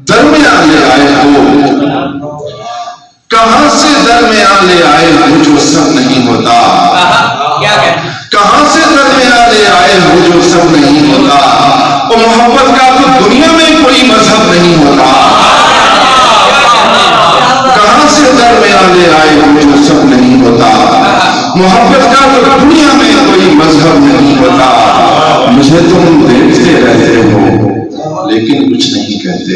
दरमियान ले आए हो, कहां से दरमियान ले आए हो जो सब नहीं होता, कहां से दरमियान ले आए हो जो सब नहीं होता। और मोहब्बत का तो दुनिया में कोई मजहब नहीं होता, कहां से दरमियान ले आए हो जो सब नहीं होता। मोहब्बत का तो दुनिया में कोई मजहब नहीं होता। मुझे तुम देखते रहते हो लेकिन कुछ नहीं कहते,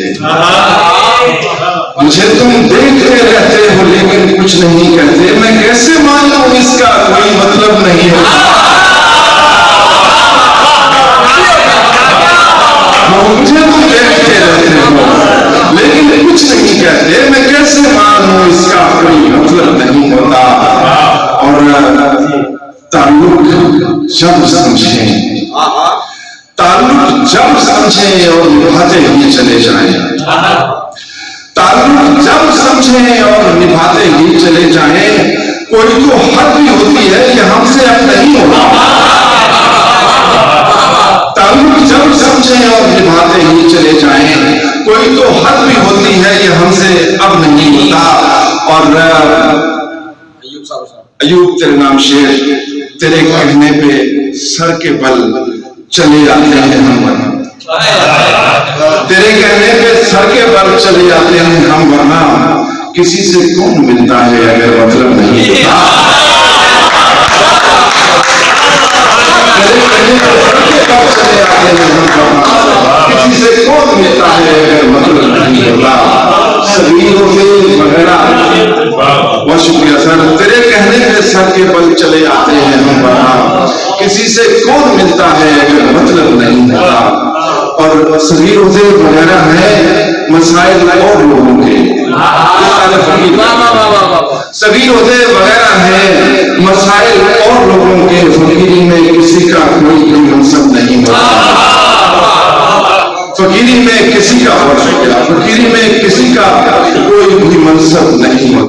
मुझे तुम देखते रहते हो लेकिन कुछ नहीं कहते। मैं कैसे मानूं इसका कोई मतलब नहीं है। मुझे तुम देखते रहते हो लेकिन कुछ नहीं कहते, मैं कैसे मानूं इसका कोई मतलब नहीं होता। और ताल्लुक जब समझें, ताल्लुक जब समझें और निभाते ही चले जाएं, ताल्लुक जब समझें और निभाते ही चले जाएं। कोई तो हद भी होती है कि हमसे अब नहीं होगा। ताल्लुक जब समझें और निभाते ही चले जाएं, कोई तो हद भी होती है कि हमसे अब नहीं होता। और अयूब तेरे नाम शेर, तेरे कहने पे सर के बल चले आते हैं हम, तेरे कहने पे सर के बल चले आते हैं हम, वरना किसी से कौन मिलता है अगर मतलब नहीं होता। तेरे कहने पे सर के बल चले आते हैं हम, वरना किसी से कौन मिलता है अगर मतलब नहीं होता। सबीरों से वगैरह, बहुत शुक्रिया सर। तेरे कहने पे सर के बल चले आते हैं हम, वरना किसी से कौन मिलता है अगर मतलब नहीं होता। और सभी रोजे वगैरह है मसाइल और लोगों के, सभी रोजे वगैरह है मसाइल और लोगों के। फकीरी में किसी का कोई मनसब नहीं होता, फकीरी में किसी का फकीरी में किसी का कोई भी मनसब नहीं होता।